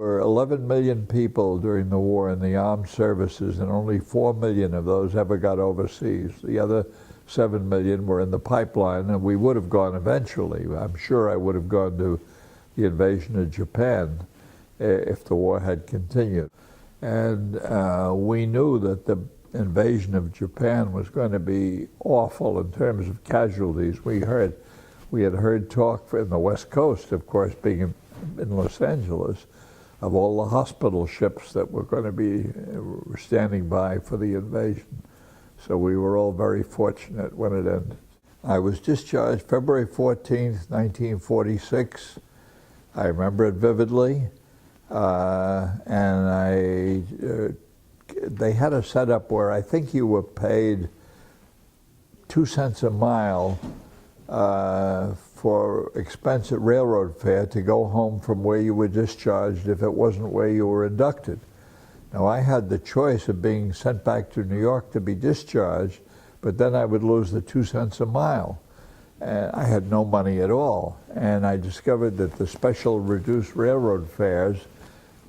There were 11 million people during the war in the armed services, and only 4 million of those ever got overseas. The other 7 million were in the pipeline, and we would have gone eventually. I'm sure I would have gone to the invasion of Japan if the war had continued. And we knew that the invasion of Japan was going to be awful in terms of casualties. We had heard talk in the West Coast, of course, being in Los Angeles, of all the hospital ships that were going to be standing by for the invasion. So we were all very fortunate when it ended. I was discharged February 14th, 1946. I remember it vividly. And they had a setup where I think you were paid 2 cents a mile for expensive railroad fare to go home from where you were discharged if it wasn't where you were inducted. Now, I had the choice of being sent back to New York to be discharged, but then I would lose the 2 cents a mile. And I had no money at all. And I discovered that the special reduced railroad fares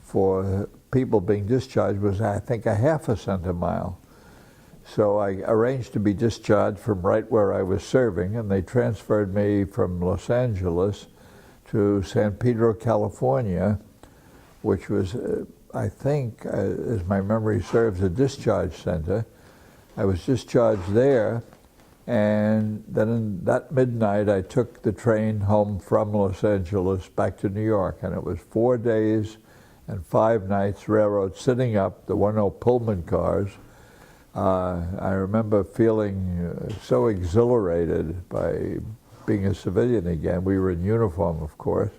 for people being discharged was, I think, a half a cent a mile. So I arranged to be discharged from right where I was serving, and they transferred me from Los Angeles to San Pedro, California, which was, I think, as my memory serves, a discharge center. I was discharged there, and then in that midnight I took the train home from Los Angeles back to New York, and it was 4 days and 5 nights railroad sitting up. There were no Pullman cars. I remember feeling so exhilarated by being a civilian again. We were in uniform, of course.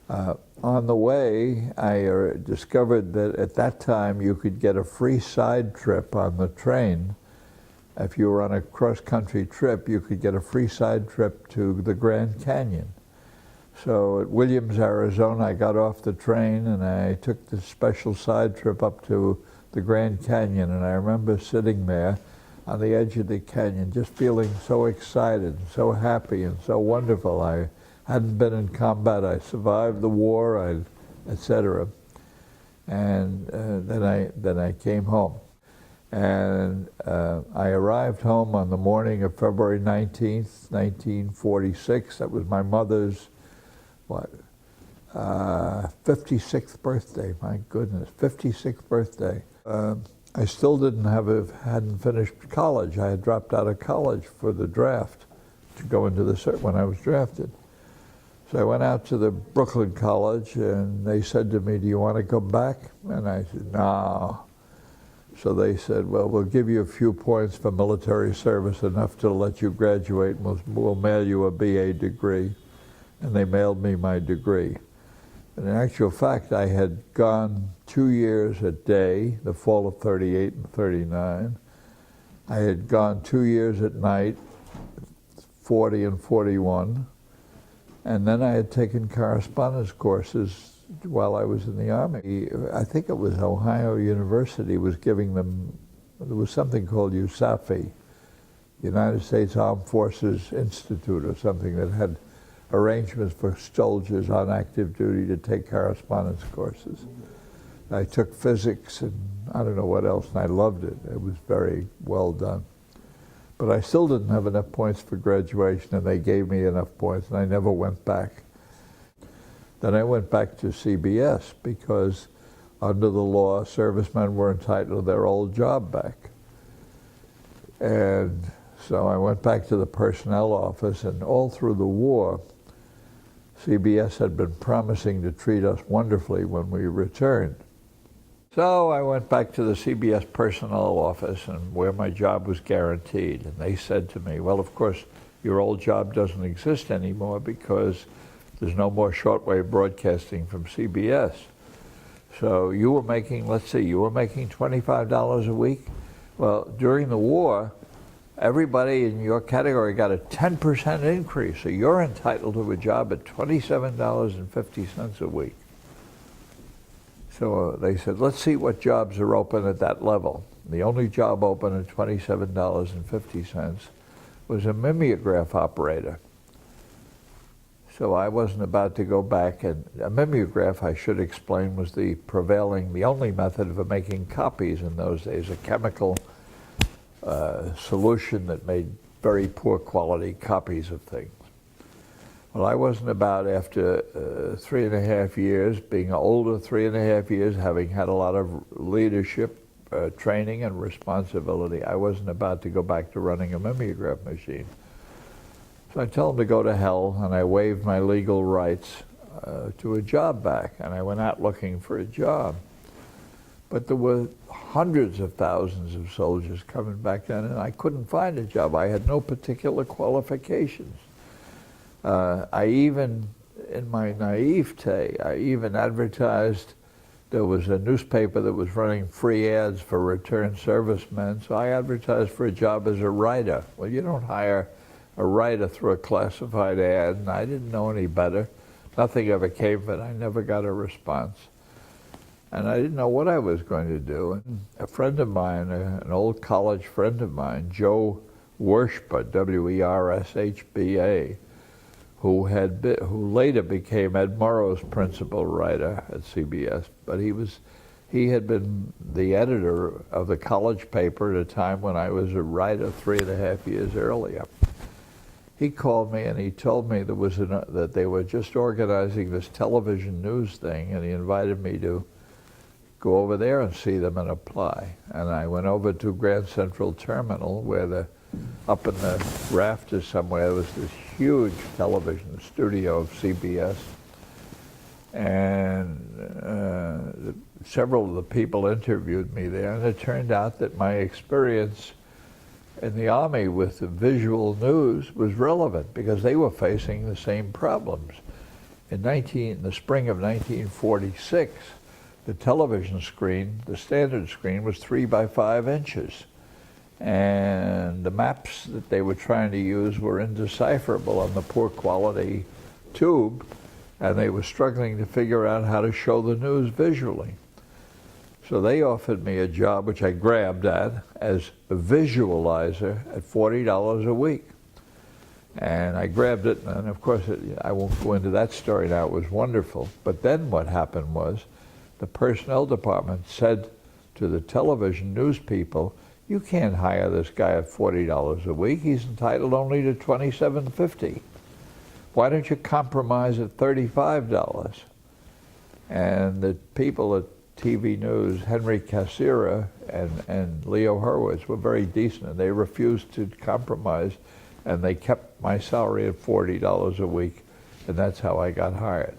On the way, I discovered that at that time you could get a free side trip on the train. If you were on a cross-country trip, you could get a free side trip to the Grand Canyon. So at Williams, Arizona, I got off the train and I took this special side trip up to the Grand Canyon, and I remember sitting there on the edge of the canyon just feeling so excited and so happy and so wonderful. I hadn't been in combat. I survived the war, etc. And then I came home. And I arrived home on the morning of February 19th, 1946. That was my mother's 56th birthday, my goodness, 56th birthday. I still hadn't finished college. I had dropped out of college for the draft to go into the when I was drafted. So I went out to the Brooklyn College, and they said to me, "Do you want to go back?" And I said, "No." So they said, "Well, we'll give you a few points for military service, enough to let you graduate, and we'll mail you a BA degree." And they mailed me my degree. And in actual fact, I had gone 2 years a day, the fall of 38 and 39. I had gone 2 years at night, 40 and 41. And then I had taken correspondence courses while I was in the Army. I think it was Ohio University was giving them, there was something called USAFI, United States Armed Forces Institute, or something that had arrangements for soldiers on active duty to take correspondence courses. I took physics and I don't know what else, and I loved it. It was very well done. But I still didn't have enough points for graduation, and they gave me enough points, and I never went back. Then I went back to CBS because under the law, servicemen were entitled to their old job back. And so I went back to the personnel office, and all through the war, CBS had been promising to treat us wonderfully when we returned. So I went back to the CBS personnel office, and where my job was guaranteed. And they said to me, "Well, of course, your old job doesn't exist anymore because there's no more shortwave broadcasting from CBS. So you were making, let's see, you were making $25 a week? Well, during the war, everybody in your category got a 10% increase, so you're entitled to a job at $27.50 a week." So they said, "Let's see what jobs are open at that level." The only job open at $27.50 was a mimeograph operator. So I wasn't about to go back, and a mimeograph, I should explain, was the only method of making copies in those days, a chemical solution that made very poor quality copies of things. Well, I wasn't about, after 3.5 years, being older 3.5 years, having had a lot of leadership training and responsibility, I wasn't about to go back to running a mimeograph machine. So I told him to go to hell, and I waived my legal rights to a job back, and I went out looking for a job. But there were hundreds of thousands of soldiers coming back then, and I couldn't find a job. I had no particular qualifications. I even, in my naivete, I even advertised. There was a newspaper that was running free ads for returned servicemen, so I advertised for a job as a writer. Well, you don't hire a writer through a classified ad, and I didn't know any better. Nothing ever came of it. I never got a response. And I didn't know what I was going to do. And a friend of mine, an old college friend of mine, Joe Wershba, W-E-R-S-H-B-A, who later became Ed Murrow's principal writer at CBS, but he had been the editor of the college paper at a time when I was a writer 3.5 years earlier. He called me and he told me that they were just organizing this television news thing, and he invited me to go over there and see them and apply. And I went over to Grand Central Terminal, where up in the rafters somewhere was this huge television studio of CBS. And several of the people interviewed me there, and it turned out that my experience in the Army with the visual news was relevant, because they were facing the same problems. In the spring of 1946, the television screen, the standard screen, was 3 by 5 inches. And the maps that they were trying to use were indecipherable on the poor quality tube, and they were struggling to figure out how to show the news visually. So they offered me a job, which I grabbed at, as a visualizer at $40 a week. And I grabbed it, and of course, I won't go into that story now, it was wonderful. But then what happened was, the personnel department said to the television news people, "You can't hire this guy at $40 a week, he's entitled only to $27.50. Why don't you compromise at $35? And the people at TV News, Henry Cassira and Leo Hurwitz, were very decent, and they refused to compromise, and they kept my salary at $40 a week, and that's how I got hired.